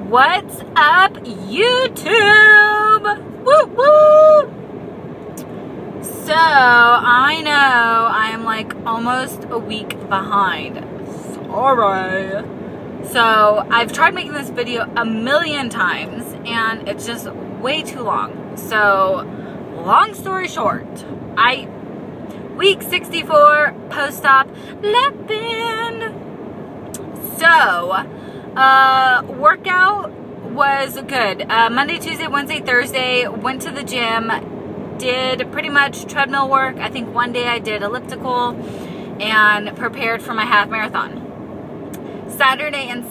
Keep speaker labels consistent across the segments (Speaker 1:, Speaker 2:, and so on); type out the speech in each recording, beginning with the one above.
Speaker 1: What's up, YouTube? Woo woo! So, I know I am like almost a week behind. Sorry. So, I've tried making this video a million times and it's just way too long. So, long story short, week 64 post-op lap band. So, workout was good. Monday, Tuesday, Wednesday, Thursday, went to the gym, did pretty much treadmill work. I think one day I did elliptical and prepared for my half marathon. Friday and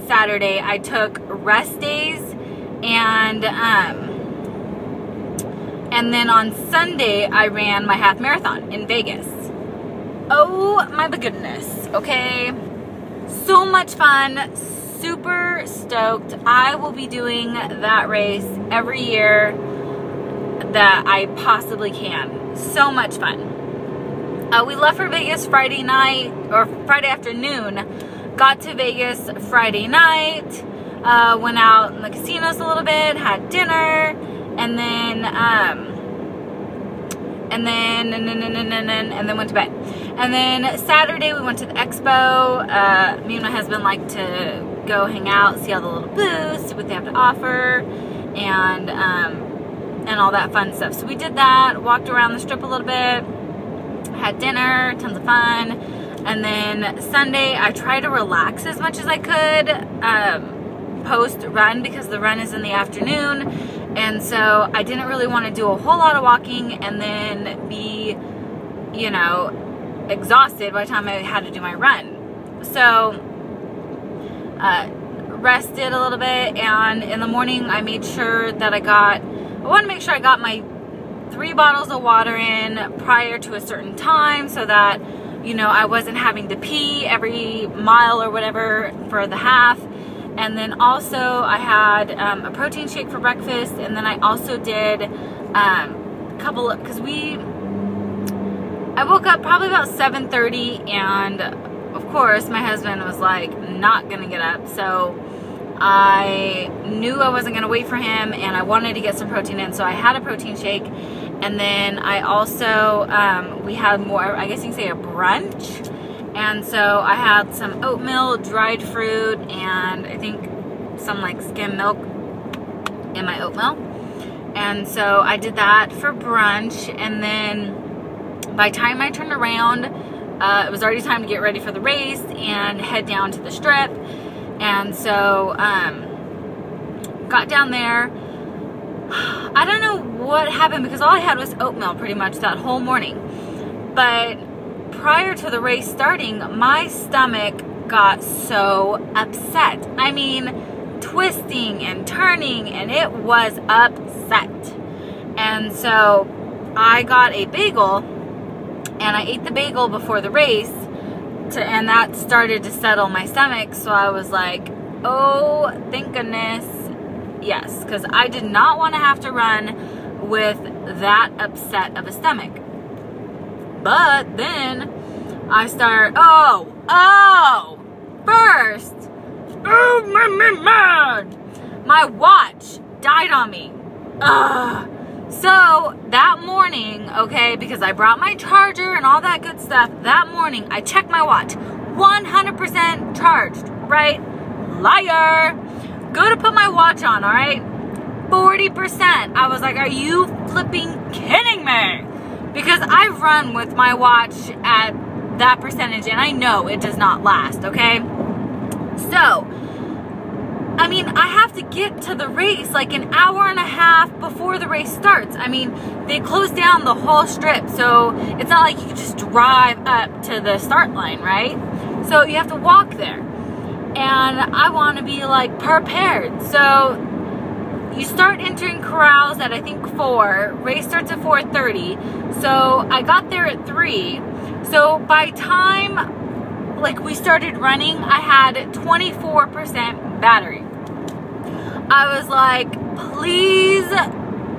Speaker 1: Saturday, I took rest days and then on Sunday, I ran my half marathon in Vegas. Oh my goodness, okay? So much fun, super stoked. I will be doing that race every year that I possibly can. So much fun. We left for Vegas Friday night, or Friday afternoon. Got to Vegas Friday night. Went out in the casinos a little bit, had dinner, and then went to bed. And then Saturday we went to the expo. Me and my husband like to go hang out, see all the little booths, see what they have to offer, and all that fun stuff. So we did that, walked around the strip a little bit, had dinner, tons of fun. And then Sunday I tried to relax as much as I could post run, because the run is in the afternoon. And so I didn't really want to do a whole lot of walking and then be, you know, exhausted by the time I had to do my run. So, rested a little bit, and in the morning I made sure that I want to make sure I got my 3 bottles of water in prior to a certain time, so that, you know, I wasn't having to pee every mile or whatever for the half. And then also I had a protein shake for breakfast, and then I also did I woke up probably about 7:30, and of course my husband was like not gonna get up, so I knew I wasn't gonna wait for him, and I wanted to get some protein in, so I had a protein shake. And then I also we had more, I guess you can say, a brunch. And so I had some oatmeal, dried fruit, and I think some like skim milk in my oatmeal. And so I did that for brunch. And then by the time I turned around, it was already time to get ready for the race and head down to the strip. And so got down there. I don't know what happened, because all I had was oatmeal pretty much that whole morning. But prior to the race starting, my stomach got so upset. I mean, twisting and turning, and it was upset. And so I got a bagel, and I ate the bagel before the race, and that started to settle my stomach. So I was like, oh, thank goodness, yes, because I did not want to have to run with that upset of a stomach. But then I start, first, my watch died on me. So that morning, okay, because I brought my charger and all that good stuff, that morning I checked my watch, 100% charged, right? Liar. Go to put my watch on, all right? 40%. I was like, are you flipping kidding me? Because I've run with my watch at that percentage, and I know it does not last, okay? So, I mean, I have to get to the race like an hour and a half before the race starts. I mean, they close down the whole strip, so it's not like you can just drive up to the start line, right? So you have to walk there. And I want to be like prepared. So you start entering corrals at I think 4. Race starts at 4:30. So I got there at 3. So by time like we started running, I had 24% battery. I was like, please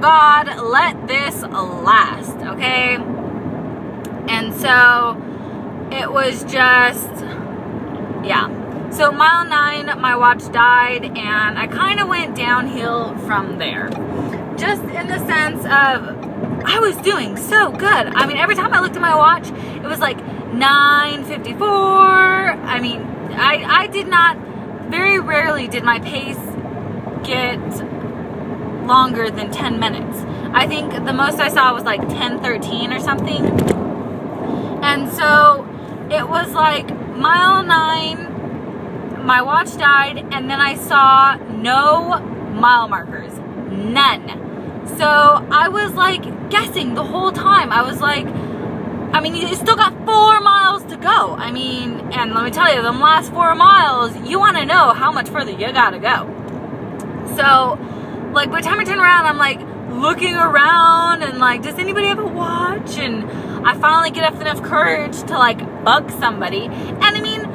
Speaker 1: God, let this last, okay? And so it was just, yeah. So mile 9, my watch died, and I kind of went downhill from there. Just in the sense of, I was doing so good. I mean, every time I looked at my watch, it was like 9:54. I mean, I did not, very rarely did my pace get longer than 10 minutes. I think the most I saw was like 10:13 or something. And so it was like mile 9, my watch died, and then I saw no mile markers, none. So I was like guessing the whole time. I was like, I mean, you still got 4 miles to go. I mean, and let me tell you, them last 4 miles, you want to know how much further you gotta go. So, like, by the time I turn around, I'm like looking around and like, does anybody have a watch? And I finally get up enough courage to like bug somebody. And I mean,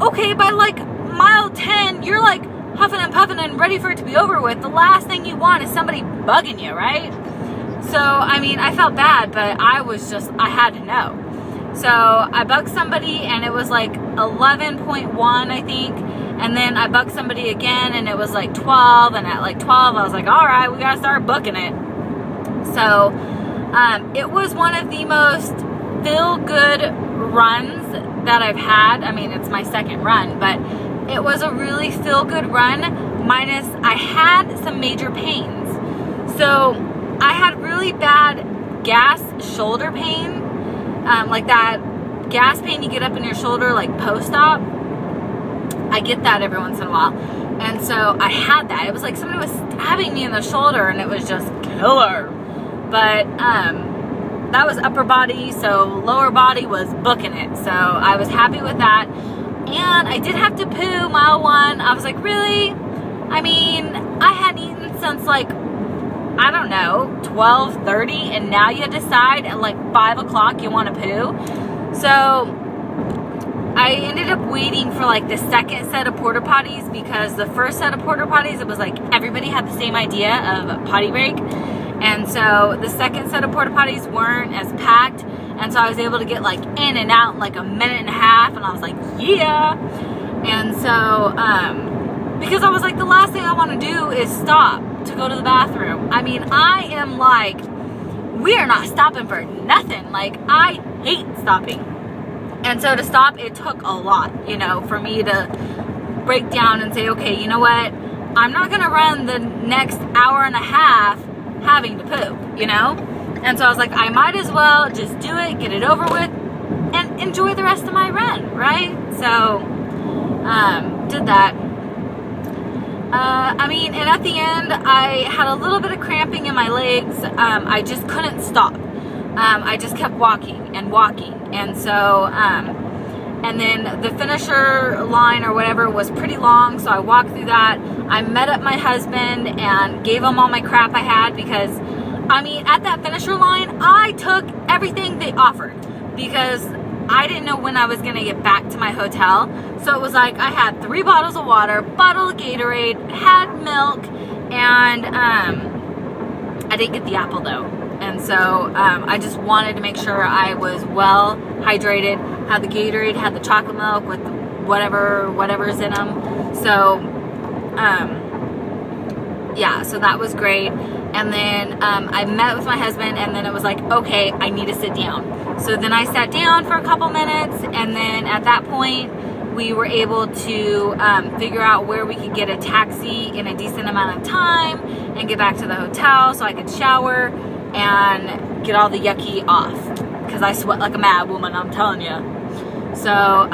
Speaker 1: okay, by like mile 10, you're like huffing and puffing and ready for it to be over with. The last thing you want is somebody bugging you, right? So, I mean, I felt bad, but I had to know. So I bugged somebody, and it was like 11.1, I think. And then I bugged somebody again, and it was like 12. And at like 12, I was like, all right, we got to start booking it. So it was one of the most feel-good runs that I've had. I mean, it's my second run, but it was a really feel-good run, minus I had some major pains. So I had really bad gas shoulder pain, like that gas pain you get up in your shoulder, like post-op. I get that every once in a while. And so I had that. It was like somebody was stabbing me in the shoulder, and it was just killer. But that was upper body, so lower body was booking it. So I was happy with that. And I did have to poo mile 1. I was like, really? I mean, I hadn't eaten since like, I don't know, 12:30, and now you decide at like 5 o'clock you want to poo. So I ended up waiting for like the second set of porta potties, because the first set of porta potties, it was like everybody had the same idea of potty break. And so the second set of porta potties weren't as packed. And so I was able to get like in and out in like a minute and a half, and I was like, yeah. And so, because I was like, the last thing I want to do is stop to go to the bathroom. I mean, I am like, we are not stopping for nothing. Like, I hate stopping. And so to stop, it took a lot, you know, for me to break down and say, okay, you know what? I'm not going to run the next hour and a half having to poop, you know? And so I was like, I might as well just do it, get it over with, and enjoy the rest of my run, right? So, did that. I mean, and at the end, I had a little bit of cramping in my legs. I just couldn't stop. I just kept walking and walking. And so, and then the finisher line or whatever was pretty long, so I walked through that. I met up my husband and gave him all my crap I had, because I mean, at that finisher line, I took everything they offered, because I didn't know when I was going to get back to my hotel. So it was like I had 3 bottles of water, bottle of Gatorade, had milk, and I didn't get the apple though. And so I just wanted to make sure I was well hydrated, had the Gatorade, had the chocolate milk with whatever's in them. So, yeah, so that was great. And then I met with my husband, and then it was like, okay, I need to sit down. So then I sat down for a couple minutes, and then at that point, we were able to figure out where we could get a taxi in a decent amount of time and get back to the hotel so I could shower and get all the yucky off, because I sweat like a mad woman, I'm telling you. So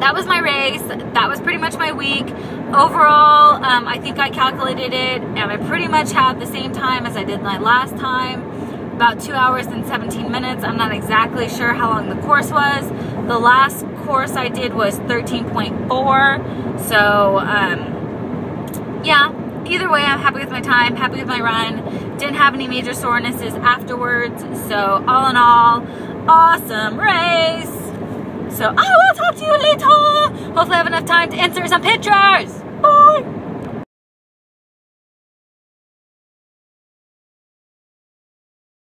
Speaker 1: that was my race. That was pretty much my week. Overall, I think I calculated it, and I pretty much had the same time as I did my last time, about 2 hours and 17 minutes. I'm not exactly sure how long the course was. The last course I did was 13.4. So, yeah, either way, I'm happy with my time, happy with my run. Didn't have any major sorenesses afterwards. So, all in all, awesome race. So I will talk to you later. Hopefully I have enough time to insert some pictures. Bye.